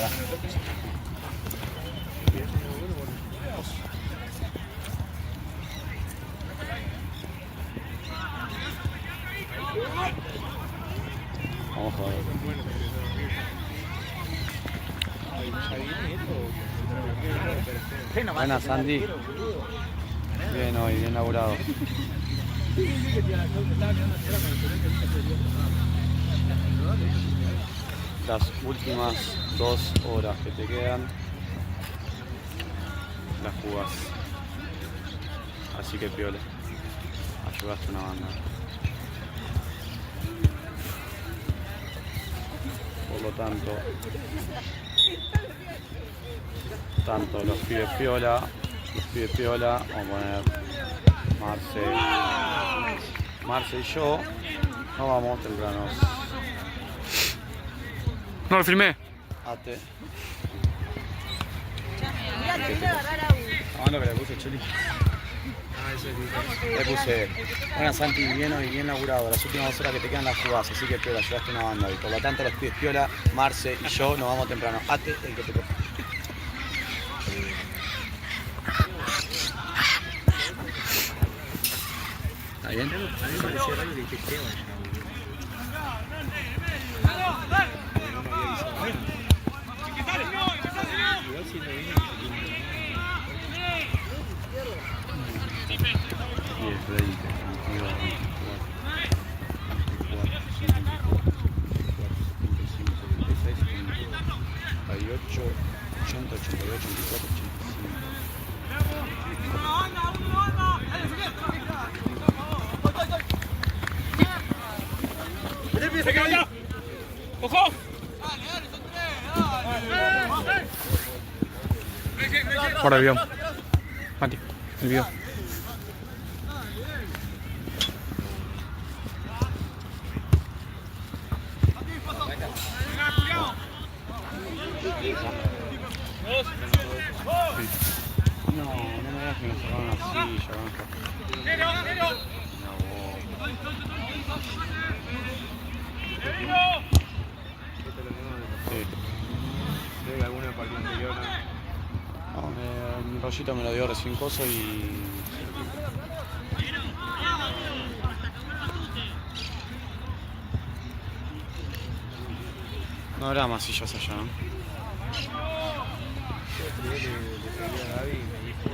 Pará. Vamos a ver. Buenas, Sandy. Bien hoy, bien laburado. Las últimas 2 horas que te quedan las jugás. Así que piola. Ayudaste a una banda. Por lo tanto los pibes piola, vamos a poner Marce y yo, no vamos tempranos. No lo filmé. Ate. Ah, no, que le puse Chuli. Le puse, bueno, Santi, bien hoy, bien laburado. Las últimas 2 horas que te quedan las jugás, así que piola, ayudaste a una banda. Y por lo tanto los pibes piola, Marce y yo nos vamos temprano. Ate, el que te coja. ¿Está bien? ¡Ojo! Por el video. Mati, el video. No me digas que nos sacaron así, ya van a... Creo que alguna partida anterior. No, mi rollito me lo dio recién coso y... No habrá más sillas allá, ¿no? Yo le pedí a Gaby y me dijo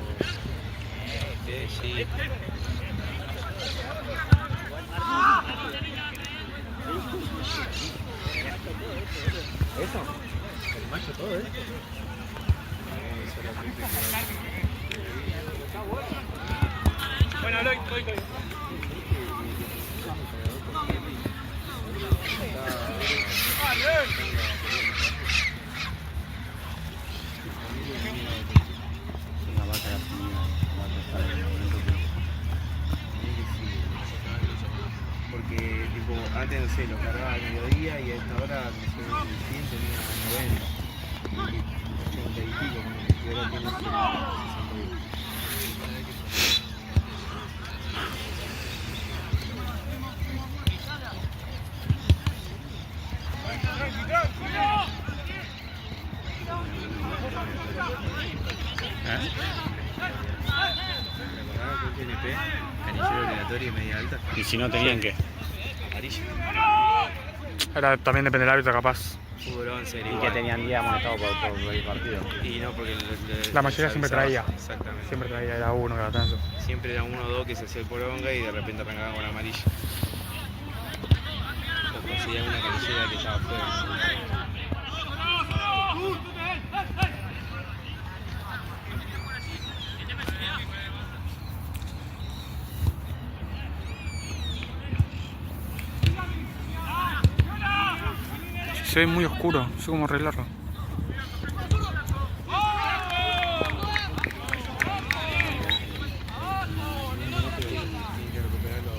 que sí. ¿Eso? ¿El macho todo esto? Bueno, voy. La vaca de la comida, la vaca está en el momento porque tipo, antes no sé, lo cargaba al mediodía y a esta hora no sé, el 100 tenía 90 y 80 y pico, y ahora tiene 60. TNP, canillero obligatorio y media alta. ¿Y si no tenían qué? Amarilla. Ahora también depende del árbitro, capaz. Fútbol 11 ¿Y igual. que tenían día amonestado por el partido? Y no, porque La mayoría siempre traía. Exactamente. Siempre traía, era uno cada tanto. Siempre era 1 o 2 que se hacía el poronga y de repente arrancaban con amarilla. O conseguían una canillera que estaba fuera. Se ve muy oscuro, no sé cómo arreglarlo. Tienen que recuperar los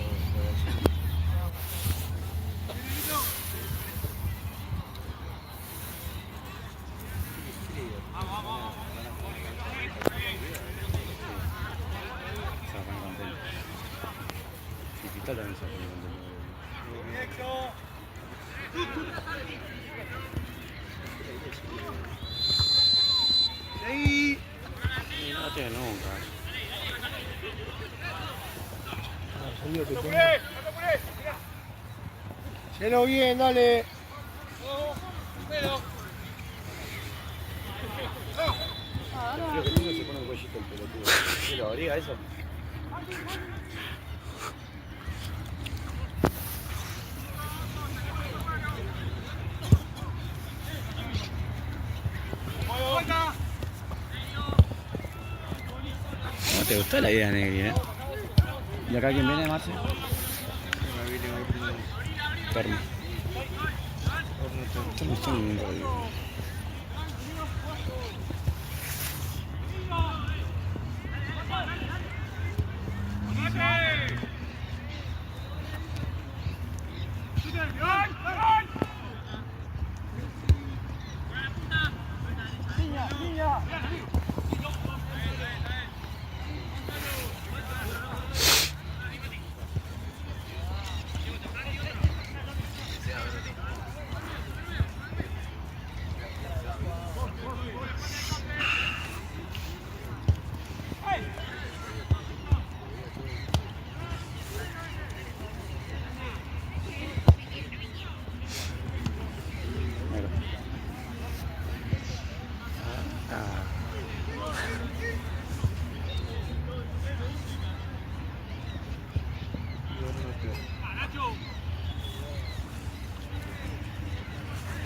Chiquita también se pone contento. que tengo. Hacelo bien, dale. Creo que tengo se pone el cuellito el pelotudo. ¿Qué lo abriga eso? ¿Cómo te gustó la idea de Negri, eh? ¿Y acá quién viene, Marce? Torno. Torno está muy bien, Rodrigo.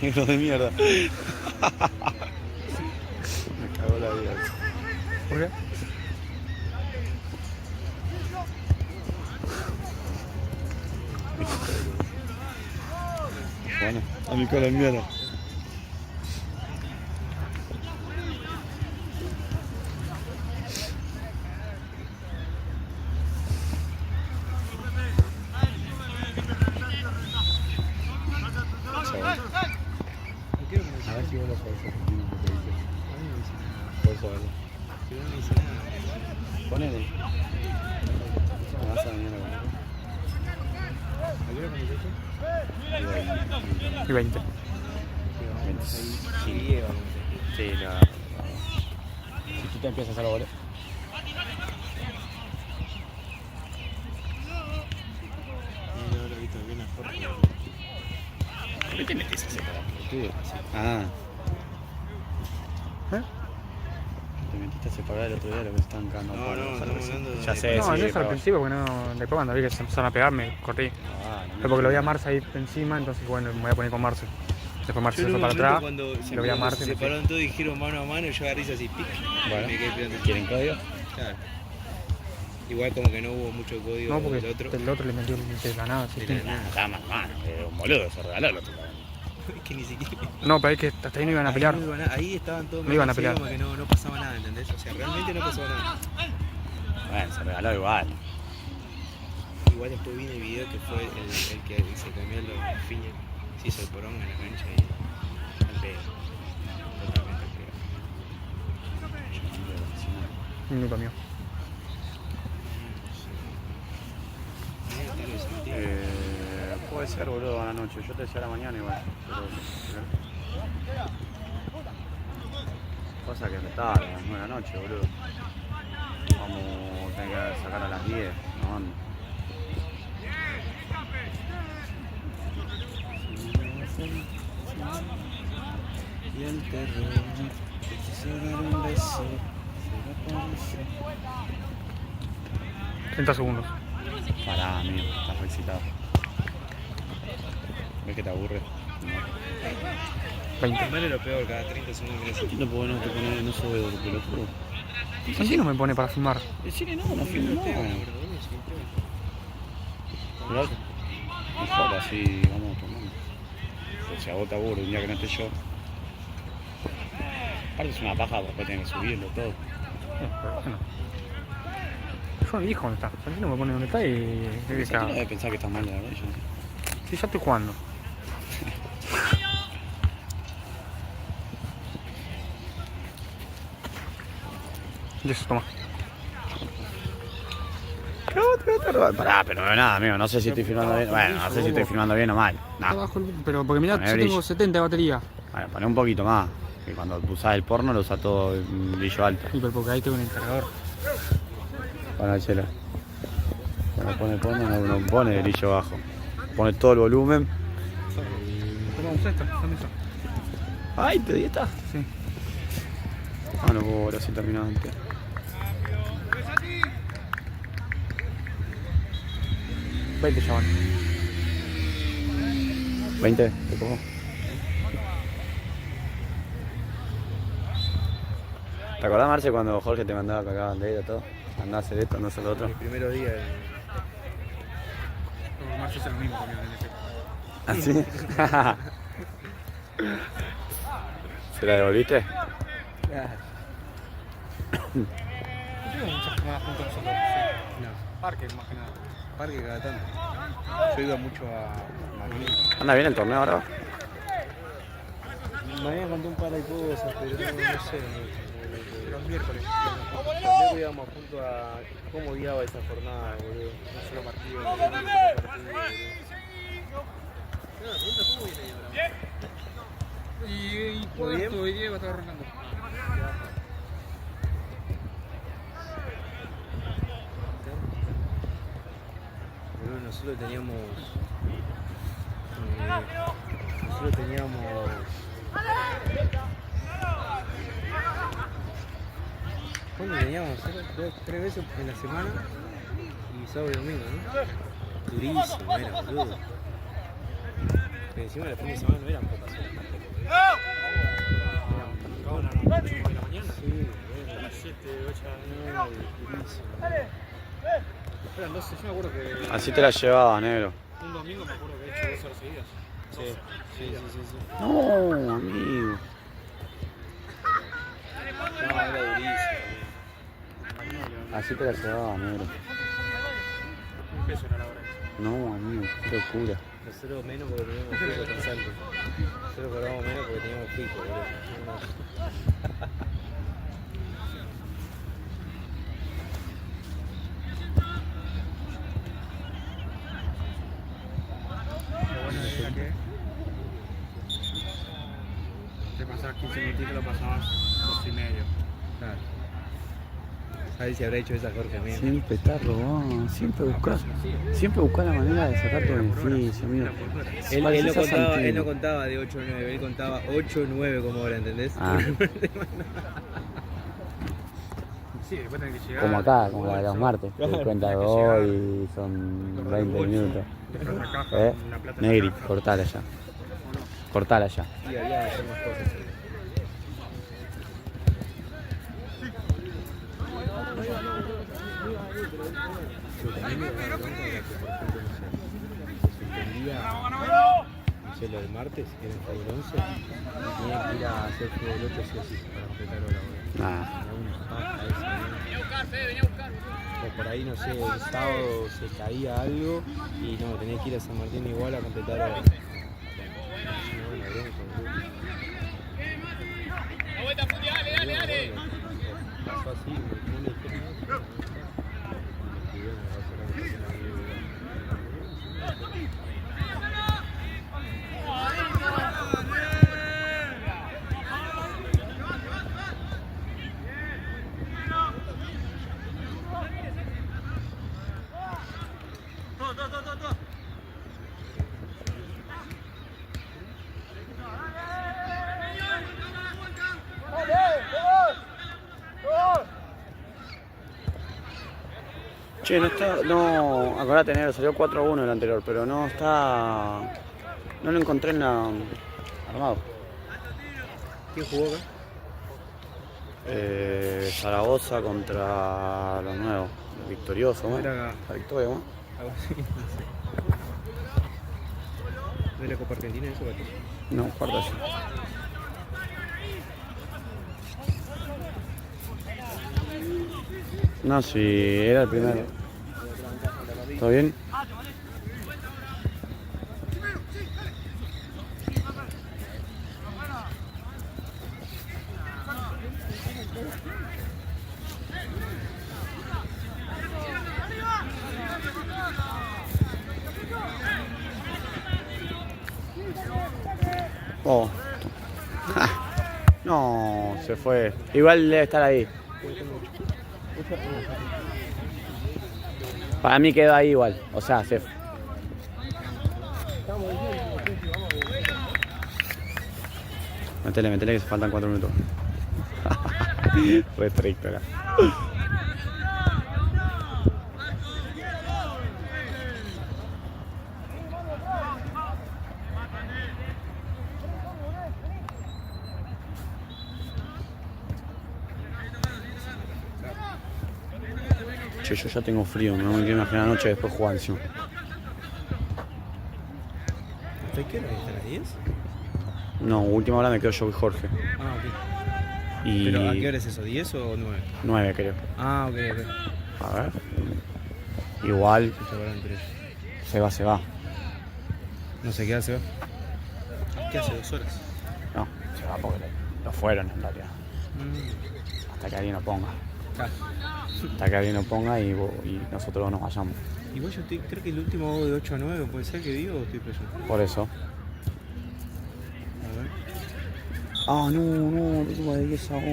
Negro de mierda. Me cagó la vida. ¿Por qué? Bueno, a mi colombiano. A ver si vos lo sabés argentino que te dice. A mí no me dice nada. Vos sabés. Si no me dice nada. Ponele. Me vas a venir a ver. ¿A qué hora conoces tú? Y 20. Sí, lleva. Sí, la. Si tú te empiezas a hacer goles. No, ahora visto bien a Jorge. ¿Por qué te metes a hacer goles? Ah. ¿Eh? Te metiste a separar el otro día de lo que estaban cagando. No, a no, palos, estamos algo así. hablando Ya de- sé, No, sí, no es al pero- principio, porque no, después cuando vi que se empezaron a pegar me corté. Ah, no Fue porque lo vi a Marce ahí encima, entonces bueno, me voy a poner con Marce. Después Marce Yo se en fue un para momento atrás, cuando lo vi a Marce se y me fui. separaron todos y dijeron mano a mano, yo agarré y hice así, pic, Bueno. y me quedé esperando. ¿Quieren código? Claro. Igual como que no hubo mucho código No, porque del otro. el otro le metió de la nada. De la asistente. nada. Estaba más mano, un boludo, se regaló el otro. Es que ni siquiera. No, pero es que hasta ahí no iban a pelear. Ahí estaban todos No iban a así pelear. como que no pasaba nada, ¿entendés? O sea, realmente no pasaba nada. Bueno, se regaló igual. Igual después vi en el video que fue el que se cambió los fines, se hizo el porón en la cancha y al pedo. Totalmente al pedo. Un minuto mío. Tal vez Santiago. Puede ser, boludo, a la noche. Yo te decía a la mañana igual. Pasa que me tarda, a las 9 de la noche, boludo. Vamos a tener que sacar a las 10. No ando. Y el terror, te quise dar un beso, pero parece. 30 segundos. Pará, amigo, estás excitado. ¿Ves que te aburre? 20. Primero lo peor, cada 30 segundos que le No, porque no te pones, no sube de pelotudo. Así no me pone para filmar. Decirle no, no filmo, no. Mirá, mejor así vamos tomando. Pero si a vos te aburre un día que no esté yo. Aparte es una paja, después tenés que subirlo todo. Pero bueno. Yo no elijo dónde está. Santino me pone donde está y... Santino debe pensar que está mal de la rodilla. Sí, ya estoy jugando. Y eso, toma. Pará, pero nada, amigo, no sé si estoy filmando bien. Bueno, no sé si estoy filmando bien o mal. Nah. Abajo pero porque mirá, Poné yo brillo. tengo 70 de batería. Bueno, poné un poquito más. Que cuando usás el porno lo usás todo en brillo alto. Y pero porque ahí tengo un encargador. Para el chelo. Cuando pone, no pone el brillo bajo. Pone todo el volumen. Tomamos esta, mesa. ¡Ay, te di esta! Sí. Ah, no puedo ahora sí terminó antes. $20 ya van. ¿20? ¿Te cojo? ¿Te acordás, Marce, cuando Jorge te mandaba que acá bandera y todo? Andá a hacer esto, andá a hacer lo otro. Mis primeros días. Los martes es lo mismo también en ese. ¿Así? ¿Se la devolviste? No tengo muchas jornadas juntos nosotros. Sí. No, Parques más que nada. parque cada tanto. Yo iba mucho a Madrid. ¿Anda bien el torneo ahora? Me habían contado un par de cosas, pero no sé. Los miércoles. También íbamos junto a cómo odiaba esa jornada, boludo. Un solo partido. Y Puerto y Diego estaba arrancando. Boludo, nosotros teníamos. Nosotros teníamos. ¿Cuándo teníamos? Tres veces en la semana y sábado y domingo, ¿no? Durísimo era, boludo. Pero encima los fines de semana no eran pocas horas tampoco, Acababan a las 8 de la mañana. Sí, A las 7, 8 no, durísimo. Eran 12, yo me acuerdo que Así te la llevaba, negro. un domingo me acuerdo que he hecho 2 horas seguidas. Sí. No, amigo. No, era durísimo. Así te la llevaba, negro. Un peso era la hora. No, amigo, qué locura. Nosotros menos porque teníamos pico constante. Nosotros cobramos menos porque teníamos pico, boludo. Lo bueno era que te pasabas 15 minutitos y lo pasabas 2 y medio. Claro. ¿Sabes si habrá hecho esa Jorge amigo? Siempre está robando, siempre buscás la manera de sacar tu beneficio, amigo. Él no contaba de 8 o 9, él contaba 8 o 9 como ahora, ¿entendés? Ah. Sí, después tenés que llegar. Como acá, como la de los martes, que cuenta gol y son 20 minutos. Una caja, una plata en la Negri, caja. cortala ya. ¿O no? Cortala ya. Y había que hacer más cosas. No sé, lo del martes, que era el fútbol 11, tenía que ir a hacer fútbol 8 sí o sí, para completar hora, boludo. Nah. Era una paja esa. Venía a buscar. O por ahí, no sé, el sábado se caía algo y no, tenía que ir a San Martín igual a completar hora. No, una bronca, boludo. Pasó así, no me dijeron nada. Y bueno, va a ser la que se me olvidó. Che, no está, no, acordate, negro, salió 4-1 el anterior, pero no está, no lo encontré en la, armado. ¿Quién jugó acá? Zaragoza contra los nuevos, victorioso, ¿no? Era La victoria, ¿no? algo así, no sé. ¿No era Copa Argentina eso, Gato? No, cuarta ya. No, sí, era el primero. ¿Todo bien? Oh. No, se fue. Igual debe estar ahí. Para mí quedó ahí igual. O sea, se... Metele que se faltan 4 minutos. Fue estricto acá. Che, yo ya tengo frío, no me quiero imaginar la noche después jugar encima. ¿Hasta qué hora? ¿Hasta las 10? No, última hora me quedo yo y Jorge. Ah, ok. Y... ¿Pero a qué hora es eso? ¿10 o 9? 9 creo. Ah, ok. A ver. Igual Se llevaron 3. se va. No sé qué hace. ¿Qué hace? 2 horas. No, se va porque lo fueron en realidad. Hasta que alguien lo ponga. Ah. Hasta que alguien lo ponga y nosotros nos vayamos. Igual yo creo que el último hago de 8 a 9, ¿puede ser que digo o estoy preso? Por eso. A ver. Ah, no, último de 10 a 11.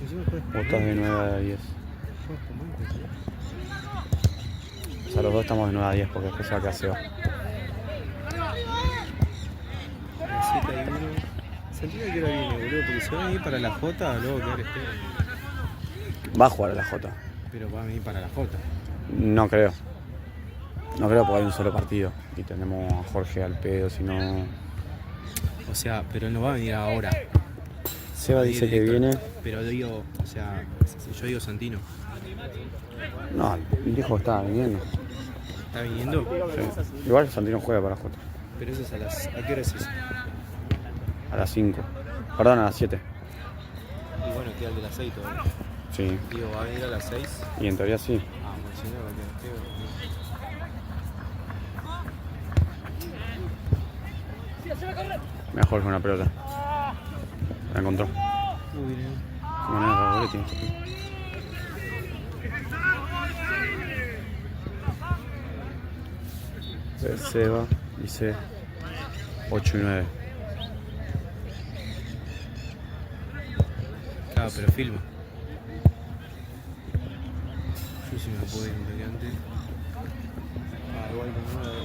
Encima fue. Vos estás de 9 a 10. O sea, los dos estamos de 9 a 10 porque después se va a quedar SEO. 7 y 1. Sentí que era bien, boludo, porque se van a ir para la J, luego quedar Va a jugar a la J. Pero van a ir para la J. No creo. No creo porque hay un solo partido. Y tenemos a Jorge al pedo, si no... O sea, pero él no va a venir ahora. Seba dice que viene... Pero digo, o sea, yo digo Santino. No, dijo que estaba viniendo. ¿Está viniendo? Sí. Igual Santino juega para J. Pero eso es a las... ¿A qué hora es eso? A las 5. Perdón, a las 7. Y bueno, queda el de las 6 todavía. Sí. Digo, ¿va a venir a las 6? Y en teoría sí. Ah, bueno, si no, va a quedar feo. Mira Jorge una pelota. La encontró. Uy, bien. Qué manera de Boletti. Seba dice 8 y 9. Claro, pero filma. Yo sí me lo puedo ir un toque antes. Ah, igual con una de...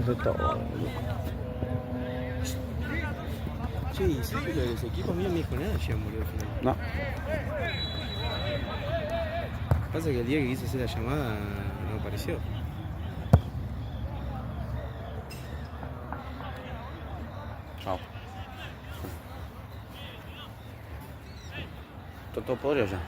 Eso está bueno. Che, ¿y sabes que lo de los equipos míos no me dijo nada ya, boludo, al final? No. Pasa que el día que quise hacer la llamada no apareció. Chao. Está todo podrido ya.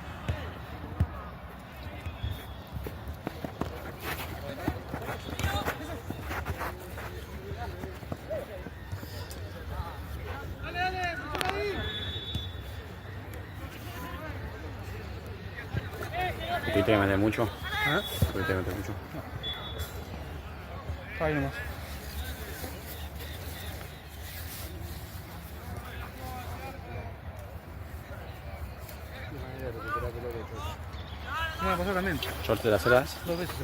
¿Tuviste que meter mucho? ¿Ah? ¿Tuviste que meter mucho? Ahí nomás. No, me pasó también. ¿Short de las ceras? 2 veces.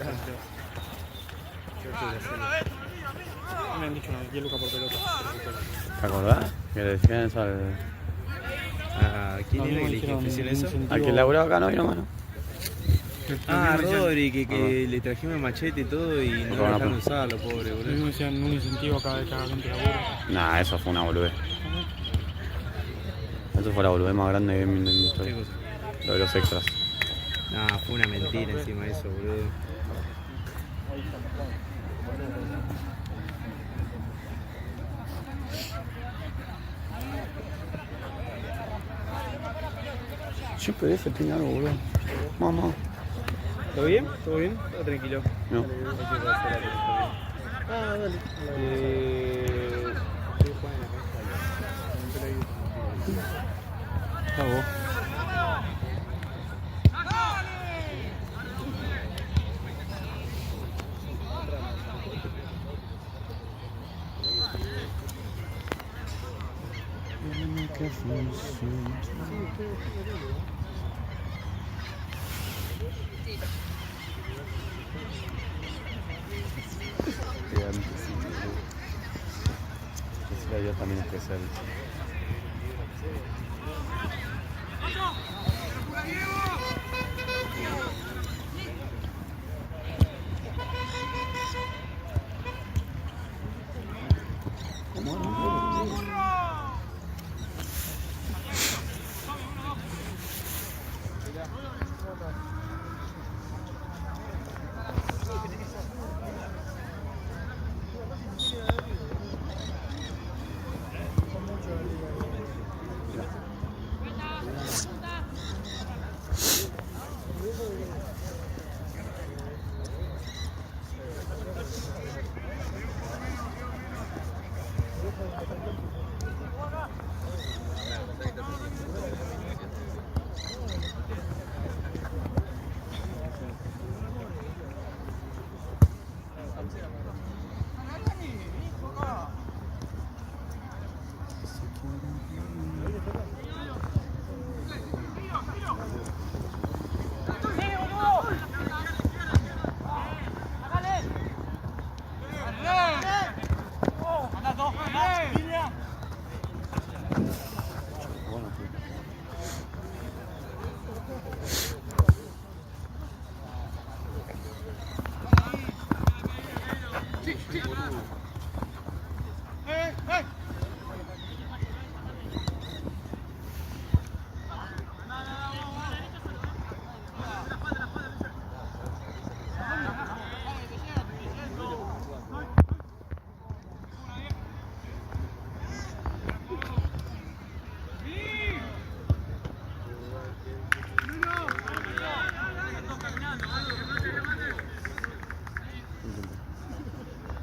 Me han dicho 10 lucas por pelota. ¿Te acordás? Que le decían eso al... ¿A quién No, era no, que le dijeron ofrecieron un eso? incentivo. Al que laburaba acá, ¿no? Y nomás, ¿no? Ah, Lo mismo Rodri, que le trajimos el machete y todo y no Bueno, dejaron pues. usarlo, pobre, Lo boludo. mismo decían un incentivo cada vez que haga gente laburo. Nah, eso fue una boludez. Eso fue la boludez más grande de mi ¿Qué historia. cosa? Lo de los extras. Nah, fue una mentira encima de eso, boludo. Siempre PDF tiene algo, boludo. Mamá. ¿Todo bien? ¿Todo bien? Todo tranquilo. No. Ah, dale. Cagó. Yo también especial.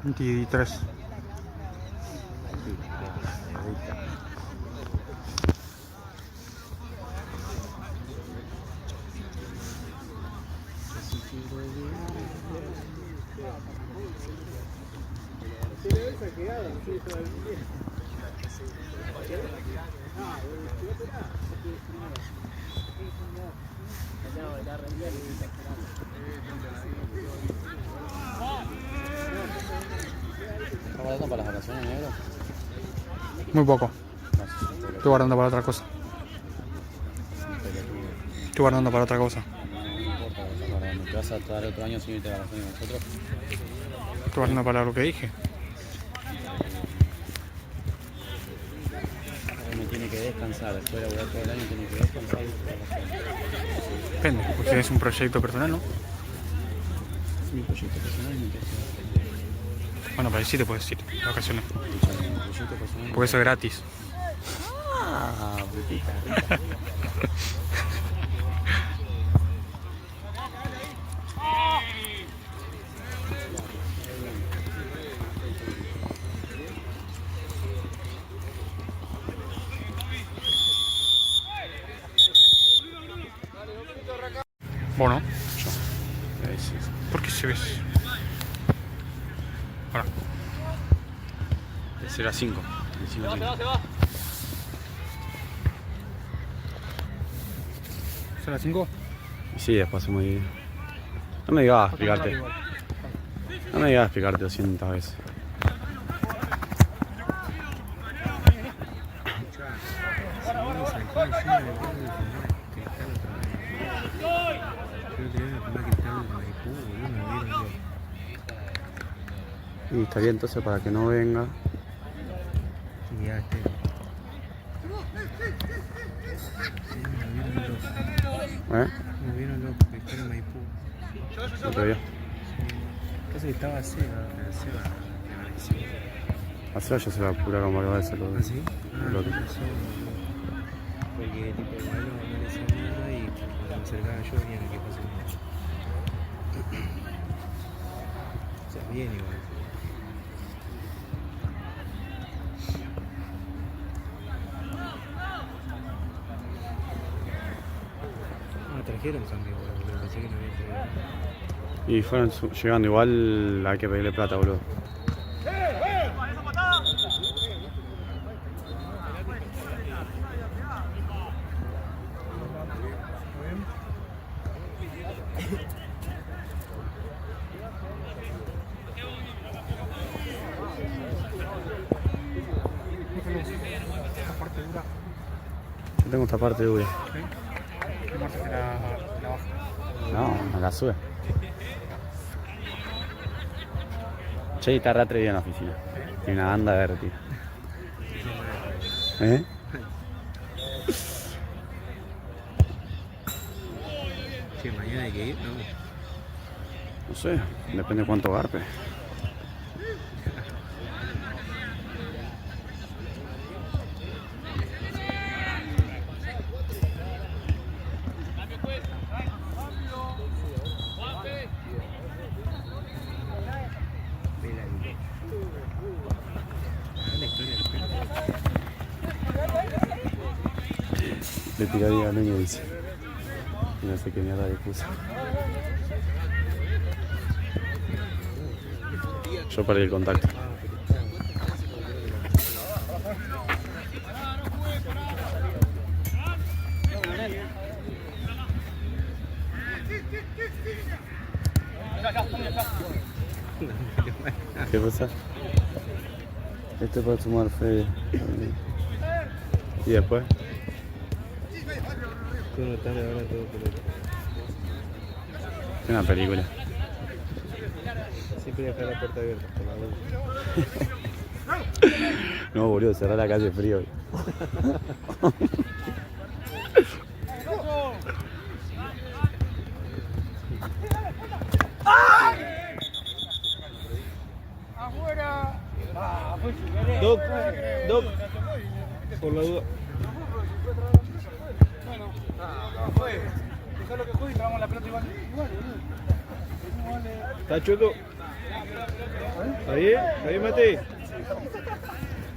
23. ¿Estás guardando para las vacaciones, negro? Muy poco. Gracias. Estoy guardando para otra cosa. Estoy guardando para otra cosa. No importa, estás guardando. ¿Te vas a dar otro año sin irte de vacaciones con nosotros? Estoy guardando para lo que dije. Uno tiene que descansar. Después de laburar todo el año tiene que descansar y irse de vacaciones. Depende, porque es un proyecto personal, ¿no? Es mi proyecto personal y mi proyecto. Bueno, para ahí sí te puedes ir, de vacaciones. Escuchame, mi proyecto personal. Porque eso es gratis. Ah, brutita. Bueno, Sí. ¿por qué se ves? Ahora, Será 5. ¿son las 5? Sí, después hacemos muy. No me digas a explicarte. No me digas a explicarte 200 veces. Y estaría entonces para que no venga. Ya este. Me vieron loco, que está en Maipú. No te veo. Pasa que estaba Seba, pero Seba me pareció. A Seba ya se va a apurar como lo va a hacer. ¿Ah, sí? Lo ¿Qué pasó? Porque tipo igual no me decía nada y cuando me acercaba yo venía a que pasó. O sea, bien igual. Trajeron cambio, boludo, pero pensé que no había traído. Y fueron llegando igual, hay que pedirle plata, boludo. Yo tengo esta parte dura. La baja. No, me la sube. Che, está re atrevida en la oficina. Y una banda verde, tío. ¿Eh? Che, mañana hay que ir, ¿no? No sé, depende de cuánto garpe. Le tiraría a Nuño, dice. Y no sé qué mierda le puso. Yo perdí el contacto. ¿Qué pasa? Este para sumar fe. ¿Y después? Tú no estás ahora todo pelota. Es una película. Siempre dejar la puerta abierta por la duda. No, boludo, cerrar la calle frío. Doc, por la duda. Dejalo que juegue y trabamos la pelota igual. ¿Está chuto? ¿Ahí, Mate?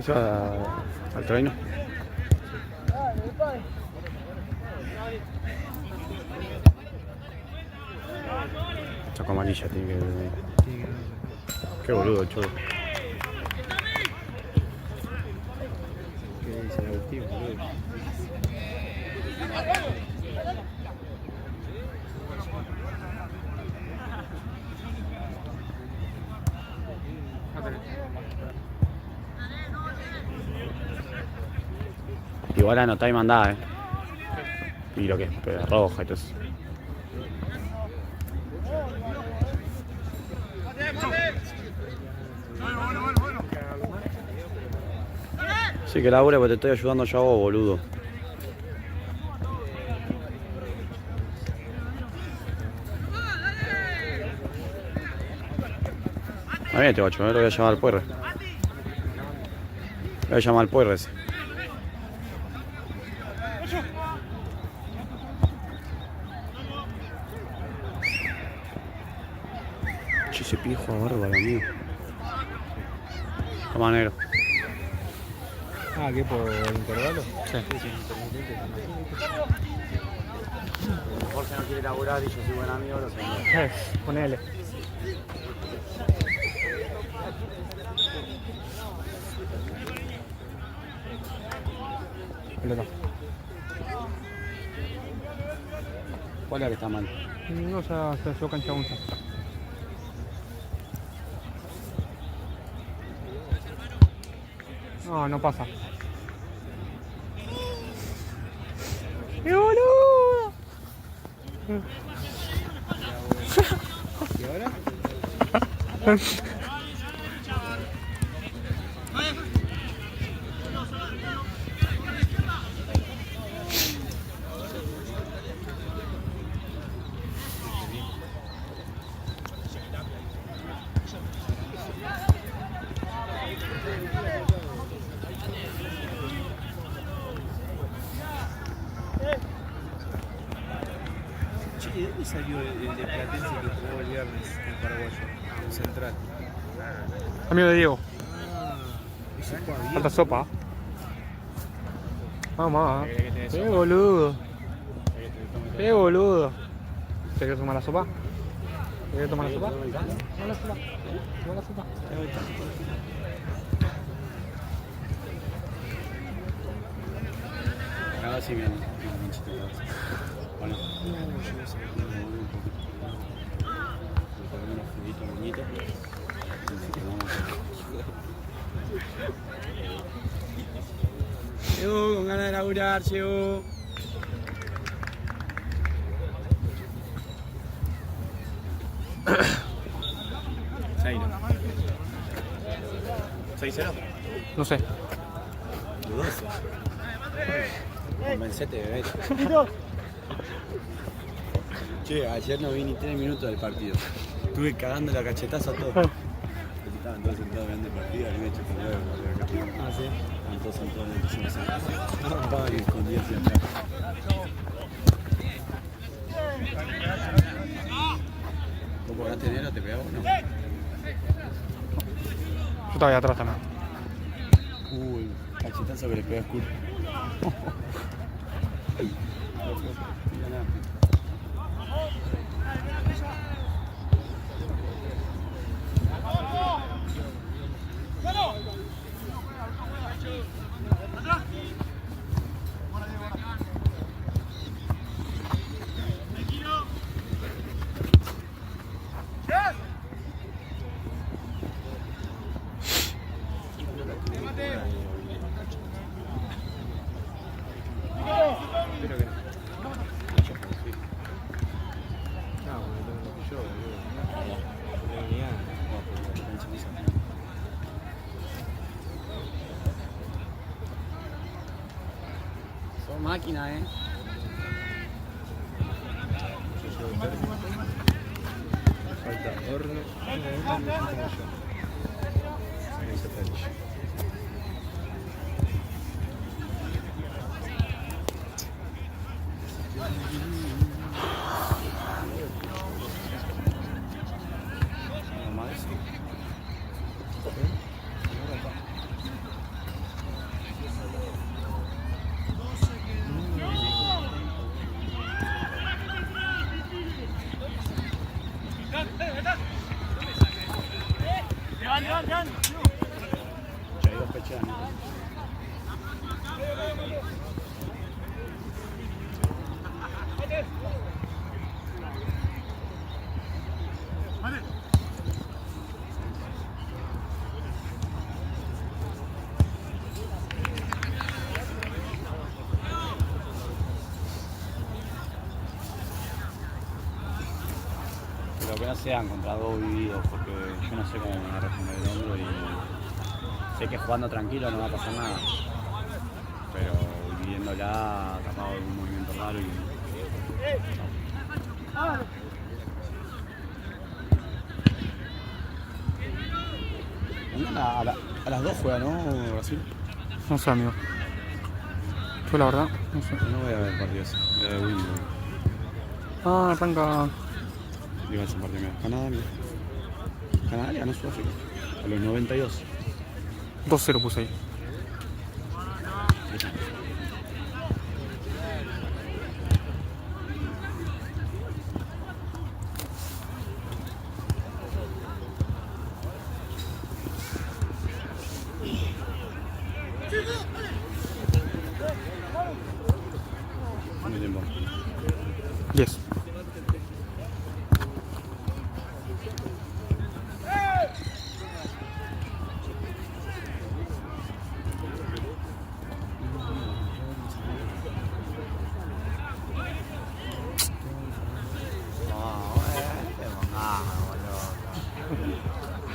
Eso al trueno. Chaco amarilla tiene que. Qué boludo, chulo. ¿Qué dice Agustín, boludo? Igual anotá y mandá, Y lo que es roja y todo eso. Sí, que labure porque te estoy ayudando yo a vos, boludo. A mí te voy a ayudar, lo voy a llamar al puerre. Voy a llamar al puerre ese. Che, ese pijo bárbaro, amigo. Toma, negro. Ah, ¿qué por el intervalo? Sí. Jorge no quiere laburar y yo soy buen amigo, lo sé. Ponele. Pelota. ¿Cuál es la que está mal? No, se dio cancha 11. No, no pasa. ¡Qué boludo! ¿Y ahora? Che, ¿de dónde salió el de Platense que jugó el viernes en Paraguayo? En Central. Amigo de Diego. Ese juega bien. Falta sopa. Vamos. ¡Qué boludo! ¡Qué boludo! ¿Te quieres tomar la sopa? ¿Te quieres tomar la sopa? Toma la sopa. Toma la sopa. Ahora sí bien. Bueno. Llegó con ganas de laburar, llegó. Zaino. 6-0. No sé. Dudoso. Convencete, bebé. Che, ayer no vi ni 3 minutos del partido. Estuve cagando la cachetazo a todos. Estaban todos sentados viendo el partido, a mí me echó con huevo. Ah, sí. Estaban todos sentados dentro de una sala. Y escondí hacia atrás. ¿Vos cobraste dinero? ¿Te pegaba o no? Yo estaba ahí atrás también. Uy, cachetazo que le pega a Skull. Espero que no. No, boludo, yo, boludo. No tengo ni ganas. Son máquinas, Yo llego tarde. Falta horno. Ahí está el yo. Hay dos pechadas. Pero que no sean contra dos vividos, porque yo no sé cómo me va a responder el hombro y sé que jugando tranquilo no va a pasar nada. Pero viviéndola, capaz de un movimiento raro y. Mañana a las 2 juega, ¿no, Brasil? No sé, amigo. Yo la verdad, no sé. No voy a ver partidos, voy a ver Wimbledon. Ah, arranca. Iba a ser partido mío. Canadá, mira. Canadá le ganó a Sudáfrica. A los 92. 2-0 puse ahí. ¿Cuánto tiempo? 10.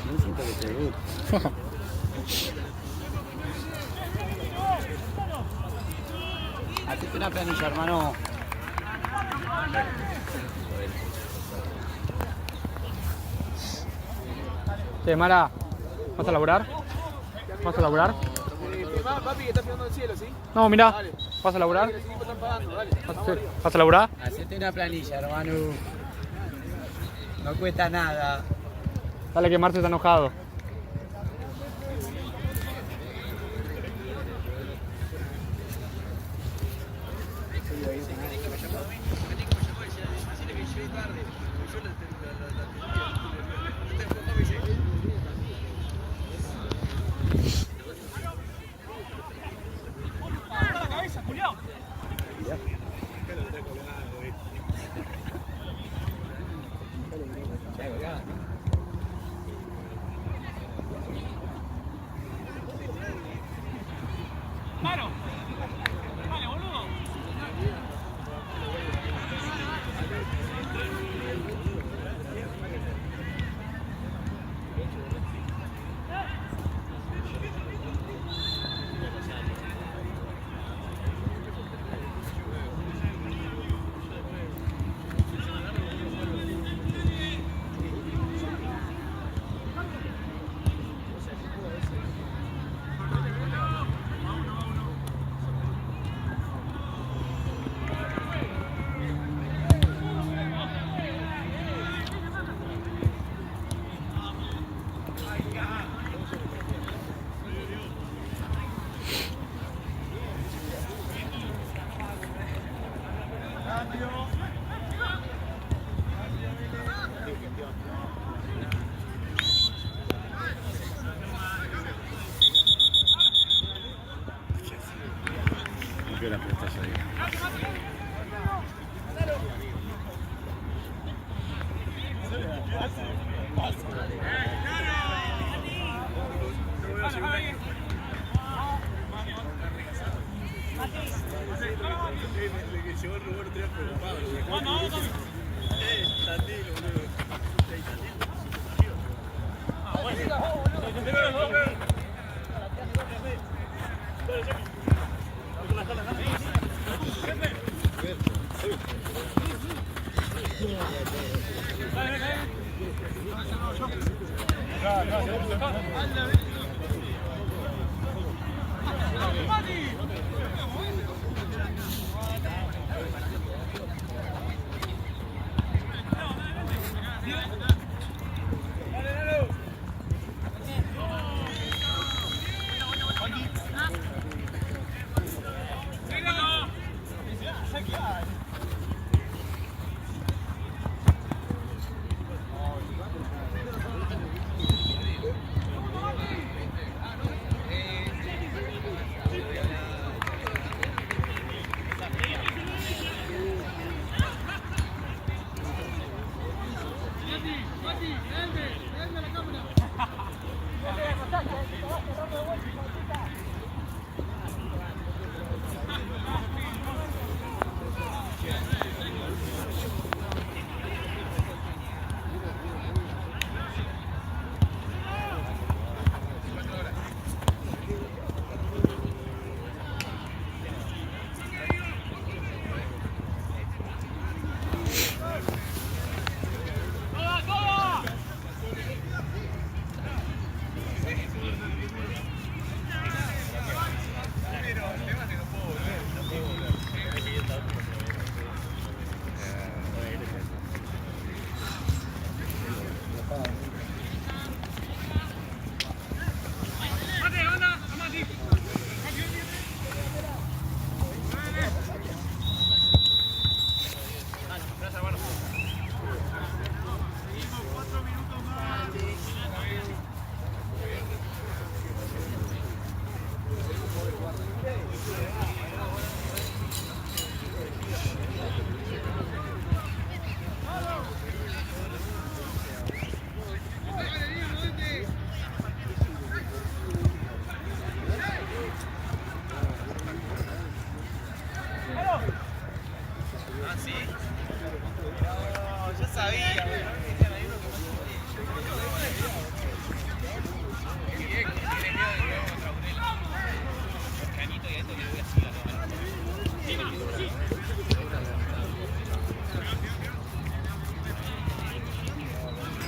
No siento que te gusta. Hacete una planilla, hermano. Che, Mara, ¿vas a laburar? ¿Vas a laburar? Papi, que está mirando el cielo, ¿sí? No, mirá, Dale. ¿vas a laburar? Los equipos están pagando, dale. ¿Vas a laburar? Hacete una planilla, hermano. No cuesta nada. Dale que Marce está enojado. piola, pero está ahí.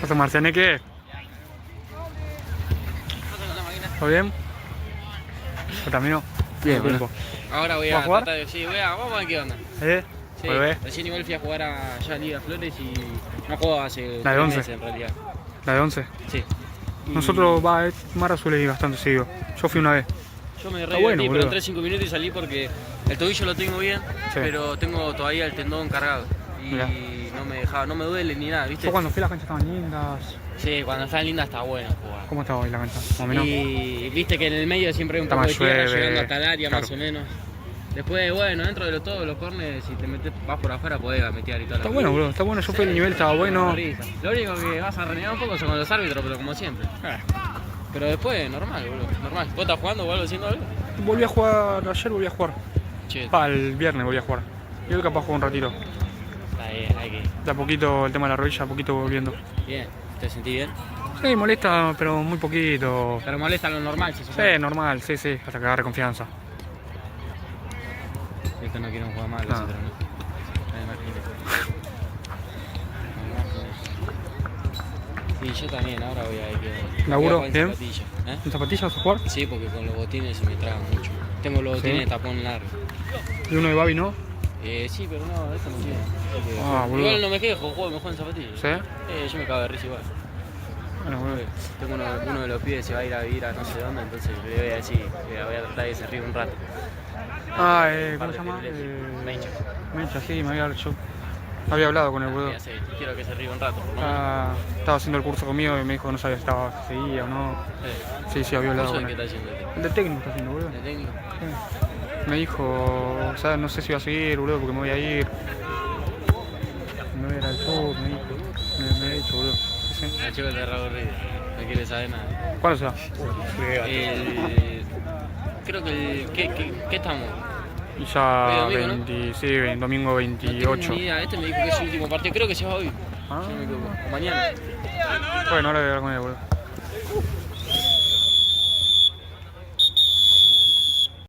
¿Pasa Marcianeque? ¿Todo bien? ¿Yo también? Bien, tiempo. Ahora voy ¿Vas a a jugar? tratar de... Sí, vamos a ver qué onda. Sí, ¿Volvés? recién igual fui a jugar allá a Liga Flores y no juego hace La de 3 11. meses en realidad. ¿La de 11? Sí. Y Nosotros, Mara suele ir bastante seguido. Yo fui una vez. yo me re Está bueno, divertí, pero boludo. entré 5 minutos y salí porque el tobillo lo tengo bien, Sí. pero tengo todavía el tendón cargado. Y Mirá. no me dejaba, no me duele ni nada, ¿viste? Yo cuando fui las canchas estaban lindas. Sí, cuando están lindas está bueno jugar. ¿Cómo estaba hoy la cancha? Más o menos. Y viste que en el medio siempre hay un Está poco de más tierra llueve, llegando hasta el área claro. más o menos. Después, bueno, dentro de todo, los corners, si te metes, vas por afuera, podés meter y todo. Está bueno, boludo. Está bueno. Yo fui, el nivel estaba bueno. Lo único que vas a renegar un poco son con los árbitros, pero como siempre. Pero después, normal, boludo, normal. ¿Vos estás jugando o algo, haciendo algo? Volví a jugar, ayer volví a jugar. Che, El viernes volví a jugar. Y hoy capaz juego un ratito. hay que... De a poquito el tema de la rodilla, a poquito volviendo. Bien, ¿te sentís bien? Sí, molesta, pero muy poquito. Pero molesta lo normal, si se puede. Sí, normal, sí, hasta que agarre confianza. Es que no quieren jugar mal los No. otros, ¿no? Me imagino. Sí, yo también, ahora voy a ir que... ¿Laburo? voy a jugar en ¿Bien? zapatillas, ¿eh? ¿En zapatillas vas a jugar? Sí, porque con los botines se me traban mucho. Tengo los botines ¿Sí? de tapón largo. Y uno de Babi, ¿no? Sí, pero no, esto no tiene. Ah, boludo. Igual no me quejo, juego mejor en zapatillas. ¿Sí? Yo me cago de risa igual. Bueno, boludo. Tengo uno de los pibes se va a ir a vivir a no sé dónde, entonces le voy a decir que voy a tratar de que se ríe un rato. ¿Cómo se llama? Mencha. Mencha, sí, yo había hablado con el boludo. Ya sé, quiero que se ríe un rato, por lo menos. Estaba haciendo el curso conmigo y me dijo que no sabía si seguía o no. Sí, había ¿El hablado curso con de qué él. está haciendo? El de técnico está haciendo, boludo. ¿De técnico? Sí. Me dijo, o sea, no sé si va a seguir, boludo, porque me voy a ir. Me voy a ir al sur, me dijo. Me ha dicho, boludo. Sí. El chico está re aburrido, no quiere saber nada. ¿Cuándo se va? Creo que ¿qué estamos? Y ya Hoy domingo, ¿no? 20, sí, domingo No 28. tengo ni idea, este me dijo que es su último partido, creo que se va hoy. Ah. Si no me equivoco. O mañana. Bueno, ahora voy a hablar con él, boludo.